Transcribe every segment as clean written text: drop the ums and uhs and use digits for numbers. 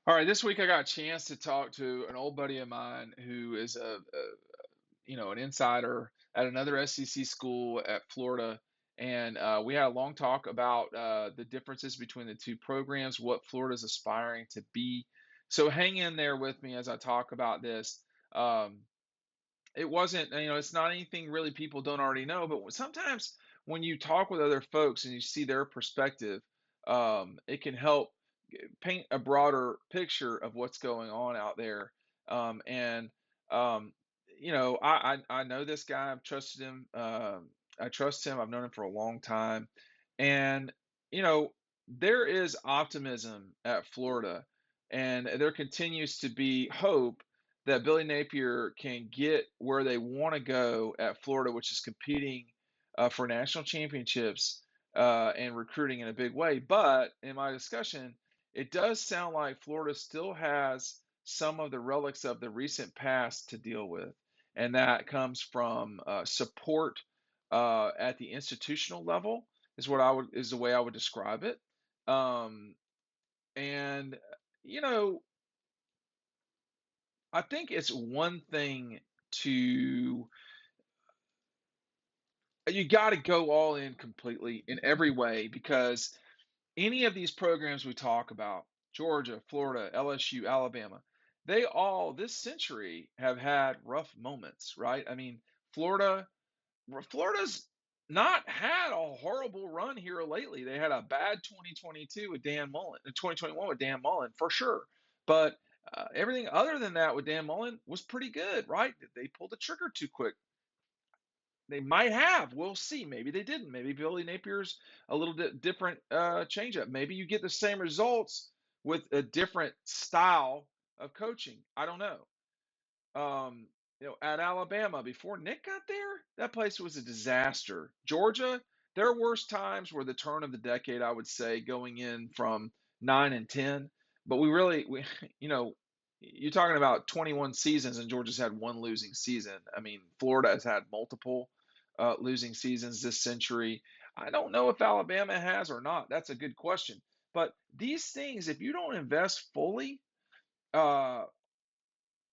All right, this week I got a chance to talk to an old buddy of mine who is an insider at another SEC school at Florida, and we had a long talk about the differences between the two programs, what Florida's aspiring to be. So hang in there with me as I talk about this. Um, it wasn't, it's not anything really people don't already know, but sometimes when you talk with other folks and you see their perspective, it can help paint a broader picture of what's going on out there. And um, I know this guy. I've trusted him. I trust him. I've known him for a long time, and you know there is optimism at Florida, and there continues to be hope that Billy Napier can get where they want to go at Florida, which is competing for national championships and recruiting in a big way. But in my discussion, it does sound like Florida still has some of the relics of the recent past to deal with, and that comes from support at the institutional level is the way I would describe it. Um, and you know, I think it's one thing to you got to go all in completely in every way because any of these programs we talk about, Georgia, Florida, LSU, Alabama, they all this century have had rough moments, right? I mean, Florida, Florida's not had a horrible run here lately. They had a bad 2022 with Dan Mullen, 2021 with Dan Mullen for sure. But everything other than that with Dan Mullen was pretty good, right? They pulled the trigger too quick. They might have. We'll see. Maybe they didn't. Maybe Billy Napier's a little bit different changeup. Maybe you get the same results with a different style of coaching. I don't know. At Alabama before Nick got there, that place was a disaster. Georgia, their worst times were the turn of the decade, I would say, going in from 9 and 10. But you know, you're talking about 21 seasons, and Georgia's had one losing season. I mean, Florida has had multiple losing seasons this century. I don't know if Alabama has or not. That's a good question. But these things, if you don't invest fully, uh,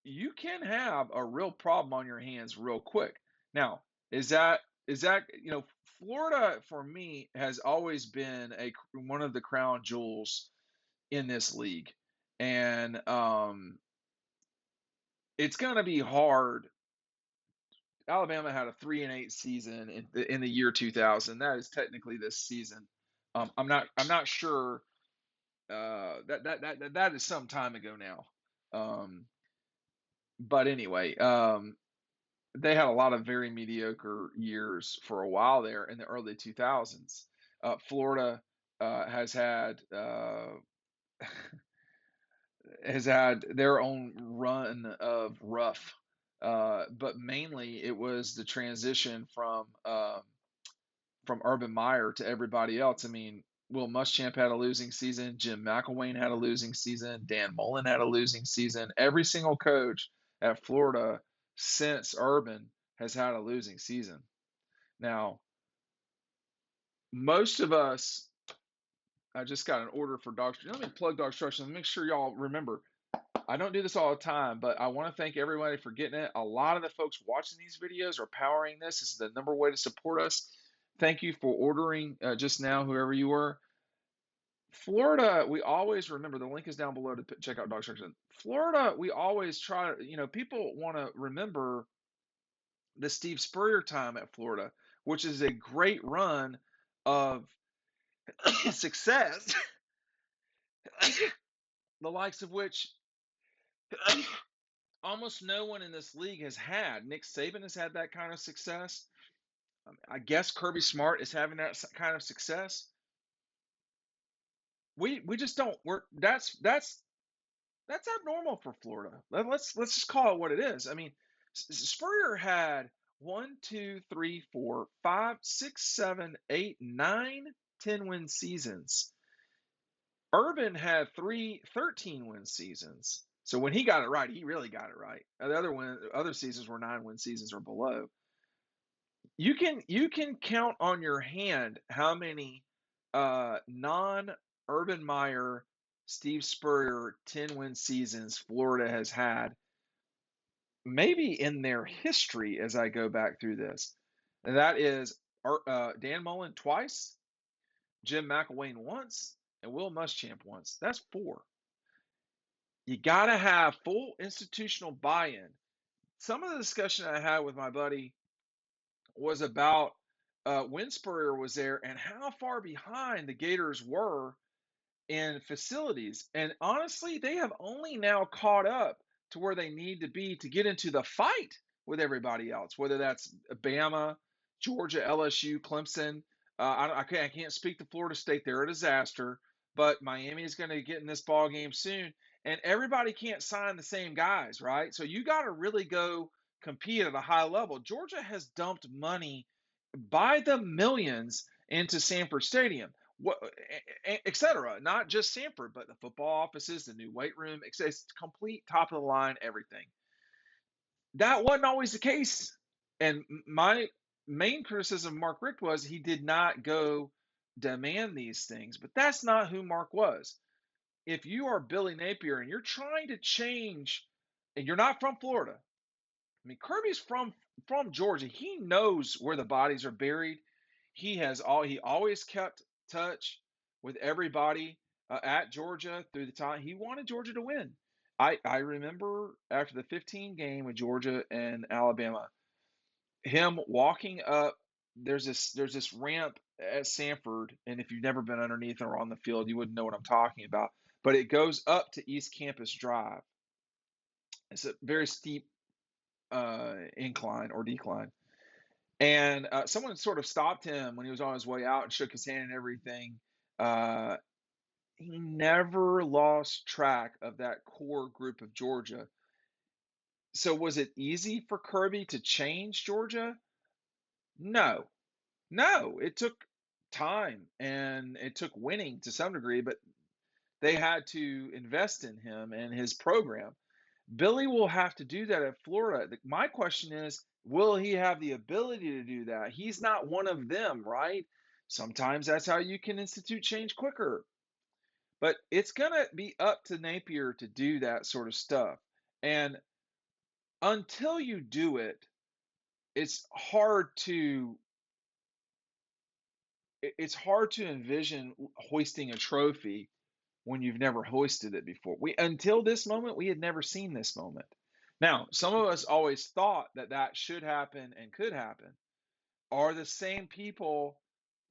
you can have a real problem on your hands real quick. Now, is that Florida for me has always been a one of the crown jewels in this league, and it's going to be hard. Alabama had a 3-8 season in the year 2000. That is technically this season. I'm not sure that is some time ago now. Um, but anyway, they had a lot of very mediocre years for a while there in the early 2000s. Florida has had has had their own run of rough, but mainly it was the transition from Urban Meyer to everybody else. I mean, Will Muschamp had a losing season. Jim McElwain had a losing season. Dan Mullen had a losing season. Every single coach at Florida since Urban has had a losing season. Now, most of us, I just got an order for DAWGSTRUCTION. Let me plug DAWGSTRUCTION. Make sure y'all remember, I don't do this all the time, but I want to thank everybody for getting it. A lot of the folks watching these videos are powering this. This is the number one way to support us. Thank you for ordering just now, whoever you were. Florida, we always remember the link is down below to check out DAWGSTRUCTION. Florida, we always try, people want to remember the Steve Spurrier time at Florida, which is a great run of success, the likes of which almost no one in this league has had. Nick Saban has had that kind of success. I guess Kirby Smart is having that kind of success. We just don't. That's abnormal for Florida. Let's just call it what it is. I mean, Spurrier had 1, 2, 3, 4, 5, 6, 7, 8, 9, 10 win seasons. Urban had 13 win seasons. So when he got it right, he really got it right. The other seasons were 9 win seasons or below. You can count on your hand how many non Urban Meyer Steve Spurrier 10-win seasons Florida has had, maybe in their history as I go back through this. And that is Dan Mullen twice, Jim McElwain once, and Will Muschamp once. That's 4. You got to have full institutional buy-in. Some of the discussion I had with my buddy was about when Spurrier was there and how far behind the Gators were in facilities. And honestly, they have only now caught up to where they need to be to get into the fight with everybody else, whether that's Bama, Georgia, LSU, Clemson. I can't speak to Florida State. They're a disaster. But Miami is going to get in this ball game soon. And everybody can't sign the same guys, right? So you got to really go compete at a high level. Georgia has dumped money by the millions into Sanford Stadium, et cetera. Not just Sanford, but the football offices, the new weight room, it's complete top of the line, everything. That wasn't always the case. And my main criticism of Mark Richt was he did not go demand these things, but that's not who Mark was. If you are Billy Napier and you're trying to change, and you're not from Florida, I mean, Kirby's from Georgia. He knows where the bodies are buried. He always kept touch with everybody at Georgia through the time. He wanted Georgia to win. I remember after the 15 game with Georgia and Alabama, him walking up. There's this ramp at Sanford, and if you've never been underneath or on the field, you wouldn't know what I'm talking about. But it goes up to East Campus Drive. It's a very steep incline or decline. And someone sort of stopped him when he was on his way out and shook his hand and everything. Uh, he never lost track of that core group of Georgia. So was it easy for Kirby to change Georgia? No, no. It took time and it took winning to some degree, but they had to invest in him and his program. Billy will have to do that at Florida. My question is, will he have the ability to do that? He's not one of them, right? Sometimes that's how you can institute change quicker. But it's going to be up to Napier to do that sort of stuff. And until you do it, it's hard to envision hoisting a trophy when you've never hoisted it before. Until this moment, we had never seen this moment. Now, some of us always thought that should happen and could happen. Are the same people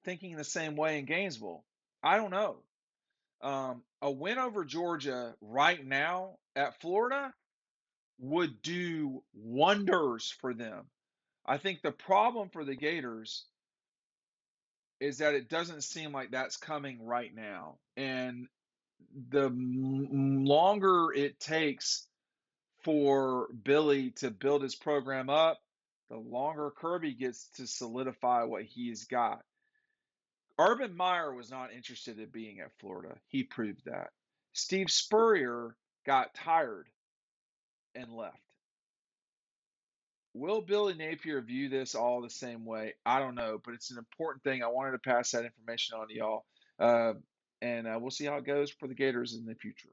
thinking the same way in Gainesville? I don't know. A win over Georgia right now at Florida would do wonders for them. I think the problem for the Gators is that it doesn't seem like that's coming right now. And the longer it takes for Billy to build his program up, the longer Kirby gets to solidify what he's got. Urban Meyer was not interested in being at Florida. He proved that. Steve Spurrier got tired and left. Will Billy Napier view this all the same way? I don't know, but it's an important thing. I wanted to pass that information on to y'all. And we'll see how it goes for the Gators in the future.